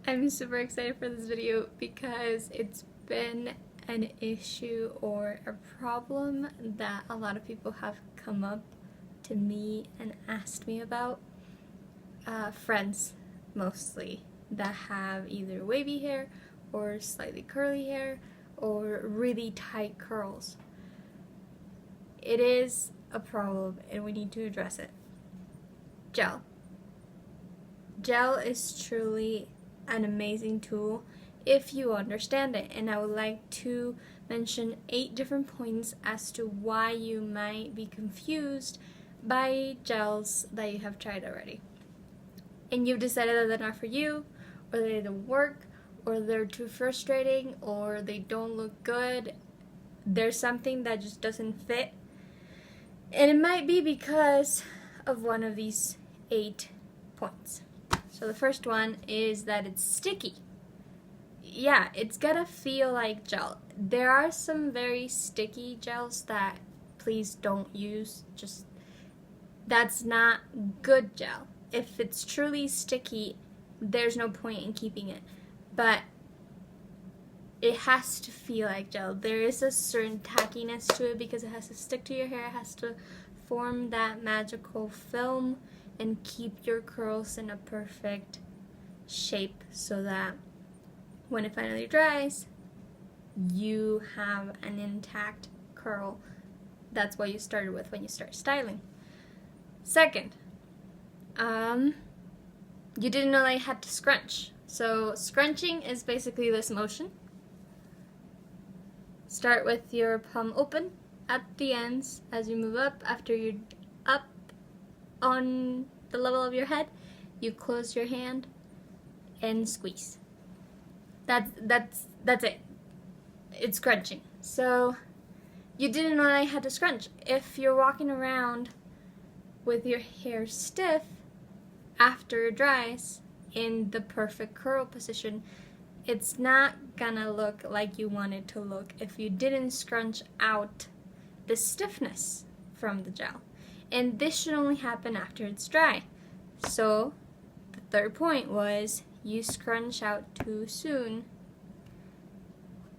I'm super excited for this video because it's been an issue or a problem that a lot of people have come up to me and asked me about. Friends mostly that have either wavy hair or slightly curly hair or really tight curls. It is a problem and we need to address it. Gel. Gel is truly an amazing tool if you understand it, and I would like to mention 8 different points as to why you might be confused by gels that you have tried already and you've decided that they're not for you, or they don't work, or they're too frustrating, or they don't look good. There's something that just doesn't fit, and it might be because of one of these 8 points. So the first one is that it's sticky. Yeah, it's gonna feel like gel. There are some very sticky gels that please don't use. Just, that's not good gel. If it's truly sticky, there's no point in keeping it. But it has to feel like gel. There is a certain tackiness to it because it has to stick to your hair. It has to form that magical film and keep your curls in a perfect shape so that when it finally dries, you have an intact curl. That's what you started with when you start styling. Second, you didn't know that you had to scrunch. So scrunching is basically this motion. Start with your palm open at the ends as you move up. After you're up on the level of your head, you close your hand and squeeze. That's it. It's scrunching. So you didn't know I had to scrunch. If you're walking around with your hair stiff after it dries in the perfect curl position, it's not gonna look like you want it to look if you didn't scrunch out the stiffness from the gel. And this should only happen after it's dry. So the third point was you scrunch out too soon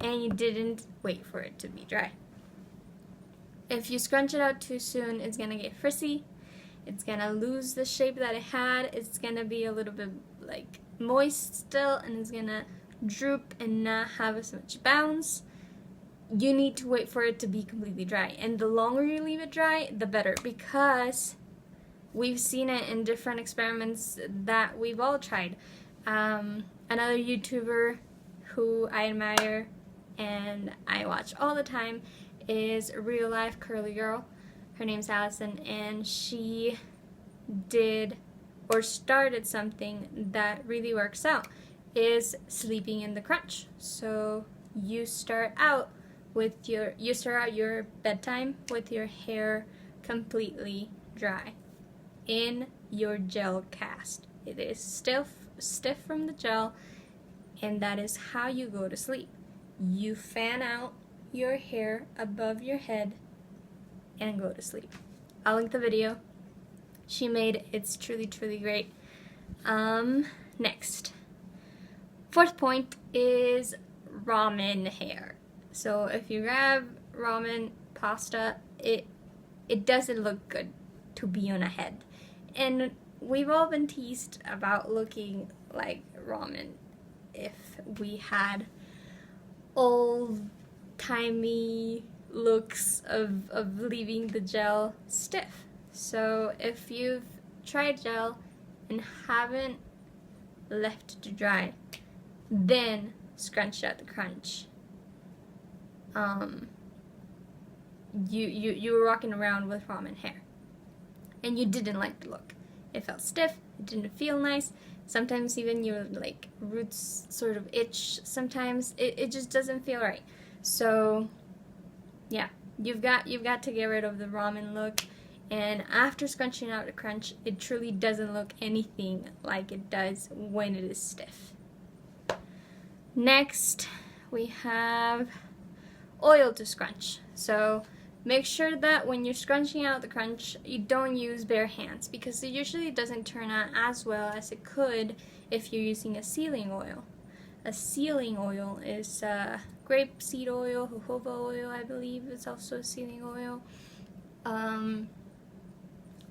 and you didn't wait for it to be dry. If you scrunch it out too soon, it's gonna get frizzy, it's gonna lose the shape that it had, it's gonna be a little bit like moist still, and it's gonna droop and not have as much bounce. You need to wait for it to be completely dry, and the longer you leave it dry, the better, because we've seen it in different experiments that we've all tried. Another YouTuber who I admire and I watch all the time is a real life curly girl. Her name's Allison, and she did or started something that really works out, is sleeping in the crunch. So you start out your bedtime with your hair completely dry in your gel cast. It is stiff from the gel, and that is how you go to sleep. You fan out your hair above your head and go to sleep. I'll link the video she made. It's truly great. Next, fourth point is ramen hair. So if you grab ramen pasta, it doesn't look good to be on a head. And we've all been teased about looking like ramen if we had old-timey looks of leaving the gel stiff. So if you've tried gel and haven't left it to dry, then scrunch out the crunch. You were walking around with ramen hair and you didn't like the look. It felt stiff, it didn't feel nice. Sometimes even your like roots sort of itch. Sometimes it just doesn't feel right. So yeah, you've got to get rid of the ramen look. And after scrunching out the crunch, it truly doesn't look anything like it does when it is stiff. Next, we have oil to scrunch. So Make sure that when you're scrunching out the crunch, you don't use bare hands because it usually doesn't turn out as well as it could if you're using a sealing oil. A sealing oil is grapeseed oil, jojoba oil, I believe is also a sealing oil.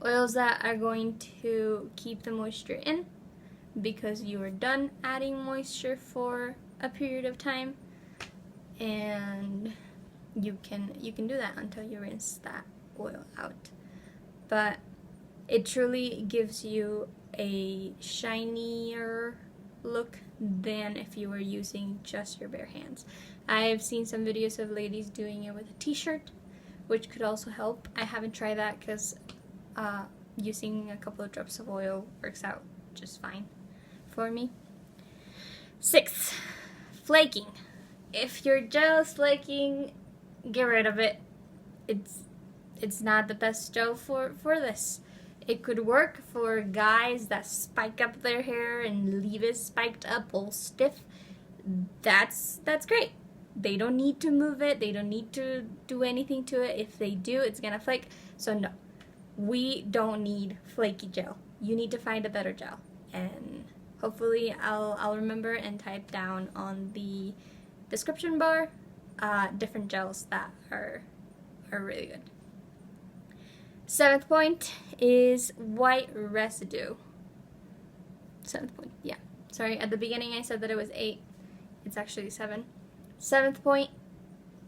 Oils that are going to keep the moisture in because you are done adding moisture for a period of time, and you can do that until you rinse that oil out. But it truly gives you a shinier look than if you were using just your bare hands. I've seen some videos of ladies doing it with a t-shirt, which could also help. I haven't tried that because using a couple of drops of oil works out just fine for me. 6, flaking. If your gel is flaking, get rid of it. It's not the best gel for this. It could work for guys that spike up their hair and leave it spiked up all stiff. That's great. They don't need to move it. They don't need to do anything to it. If they do, it's gonna flake. So no, we don't need flaky gel. You need to find a better gel, and hopefully I'll remember and type down on the description bar different gels that are really good. 7th point is white residue. 7th point, yeah. Sorry, at the beginning I said that it was 8. It's actually 7. 7th point,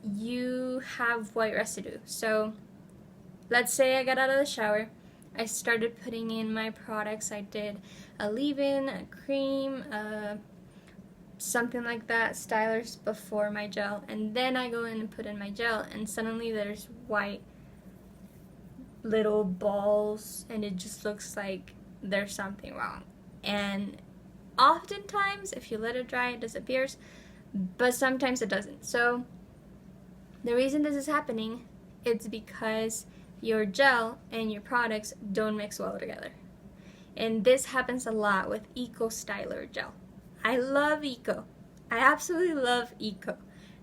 you have white residue. So let's say I got out of the shower. I started putting in my products. I did a leave-in, a cream, something like that, stylers before my gel. And then I go in and put in my gel, and suddenly there's white little balls, and it just looks like there's something wrong. And oftentimes, if you let it dry, it disappears, but sometimes it doesn't. So the reason this is happening is because your gel and your products don't mix well together. And this happens a lot with Ecostyler gel. I love Eco. I absolutely love Eco.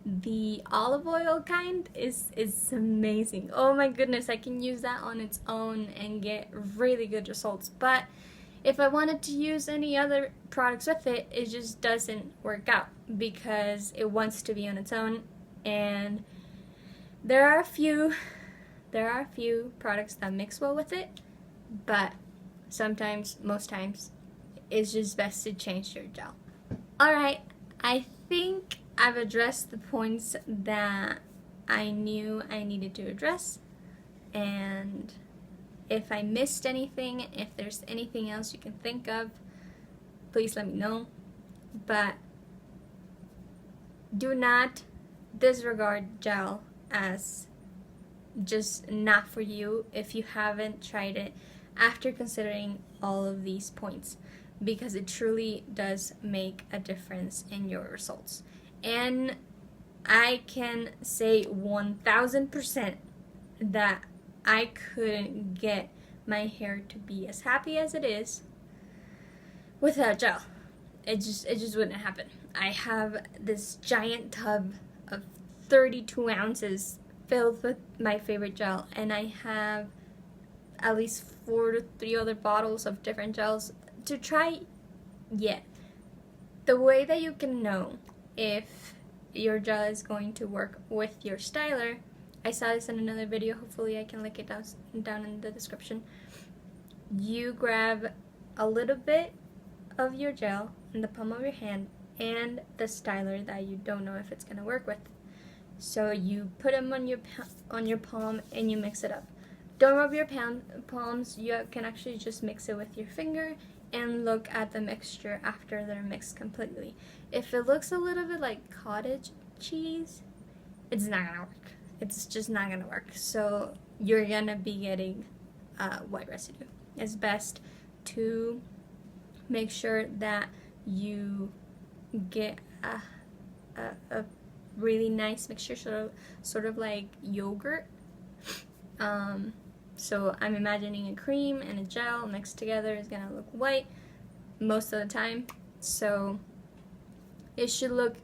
The olive oil kind is amazing. Oh my goodness, I can use that on its own and get really good results. But if I wanted to use any other products with it, it just doesn't work out because it wants to be on its own. And there are a few products that mix well with it, but sometimes, most times, it's just best to change your gel. Alright, I think I've addressed the points that I knew I needed to address, and if I missed anything, if there's anything else you can think of, please let me know. But do not disregard gel as just not for you if you haven't tried it after considering all of these points, because it truly does make a difference in your results. And I can say 1000% that I couldn't get my hair to be as happy as it is without gel. It just wouldn't happen. I have this giant tub of 32 ounces filled with my favorite gel, and I have at least 4 to 3 other bottles of different gels to try yet. The way that you can know if your gel is going to work with your styler, I saw this in another video, hopefully I can link it down in the description. You grab a little bit of your gel in the palm of your hand and the styler that you don't know if it's going to work with. So you put them on your palm and you mix it up. Don't rub your palms, you can actually just mix it with your finger and look at the mixture after they're mixed completely. If it looks a little bit like cottage cheese, it's not gonna work. It's just not gonna work. So you're gonna be getting white residue. It's best to make sure that you get a really nice mixture, sort of like yogurt. So I'm imagining a cream and a gel mixed together is gonna look white most of the time. So it should look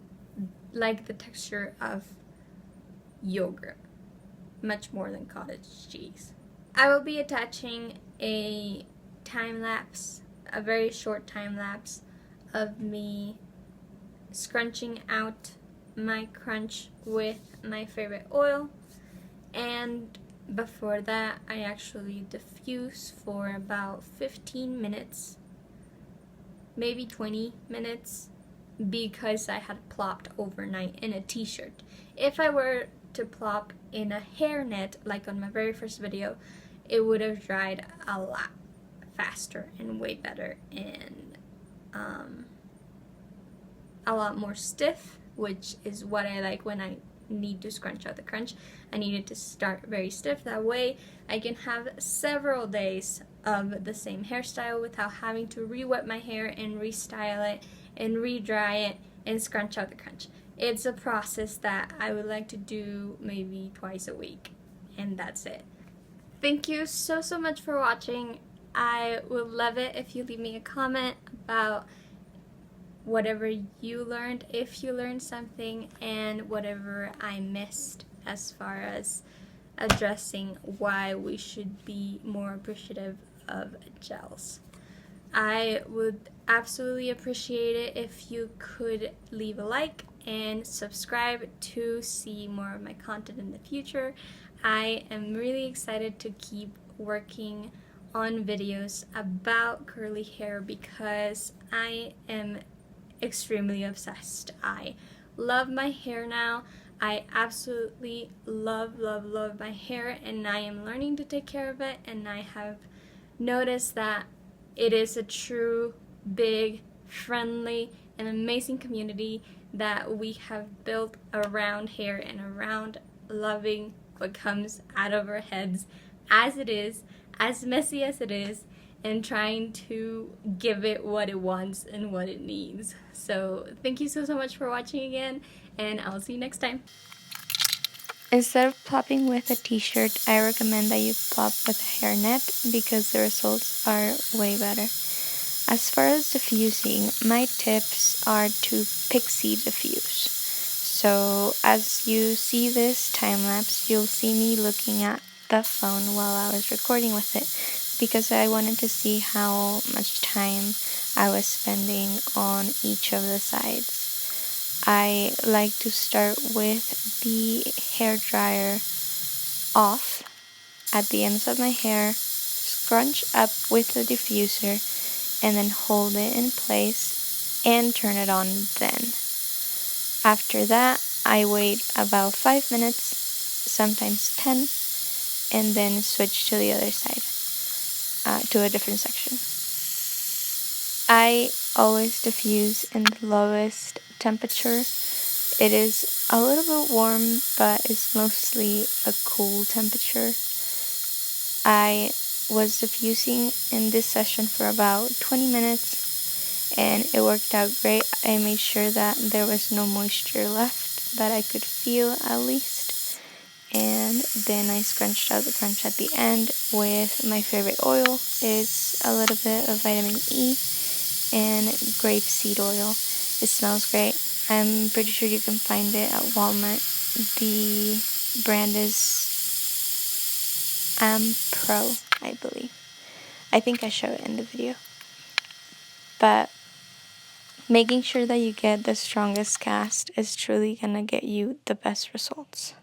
like the texture of yogurt. much more than cottage cheese. I will be attaching a time lapse, a very short time lapse of me scrunching out my crunch with my favorite oil, and before that I actually diffuse for about 15 minutes, maybe 20 minutes, because I had plopped overnight in a t-shirt. If I were to plop in a hairnet like on my very first video, it would have dried a lot faster and way better, and a lot more stiff, which is what I like when I need to scrunch out the crunch. I need it to start very stiff. That way I can have several days of the same hairstyle without having to re-wet my hair and restyle it and re-dry it and scrunch out the crunch. It's a process that I would like to do maybe twice a week, and that's it. Thank you so much for watching. I would love it if you leave me a comment about whatever you learned, if you learned something, and whatever I missed as far as addressing why we should be more appreciative of gels. I would absolutely appreciate it if you could leave a like and subscribe to see more of my content in the future. I am really excited to keep working on videos about curly hair because I am extremely obsessed. I love my hair now. I absolutely love my hair, and I am learning to take care of it, and I have noticed that it is a true, big, friendly, and amazing community that we have built around hair and around loving what comes out of our heads as it is, as messy as it is, and trying to give it what it wants and what it needs. So thank you so much for watching again, and I'll see you next time. Instead of plopping with a t-shirt, I recommend that you plop with a hairnet because the results are way better. As far as diffusing, my tips are to Pixie diffuse. So as you see this time lapse, you'll see me looking at the phone while I was recording with it, because I wanted to see how much time I was spending on each of the sides. I like to start with the hair dryer off at the ends of my hair, scrunch up with the diffuser, and then hold it in place and turn it on then. After that, I wait about 5 minutes, sometimes 10, and then switch to the other side, to a different section. I always diffuse in the lowest temperature. It is a little bit warm, but it's mostly a cool temperature. I was diffusing in this session for about 20 minutes, and it worked out great. I made sure that there was no moisture left, that I could feel at least. And then I scrunched out the crunch at the end with my favorite oil. It's a little bit of vitamin E and grapeseed oil. It smells great. I'm pretty sure you can find it at Walmart. The brand is Pro, I believe. I think I show it in the video. But making sure that you get the strongest cast is truly gonna get you the best results.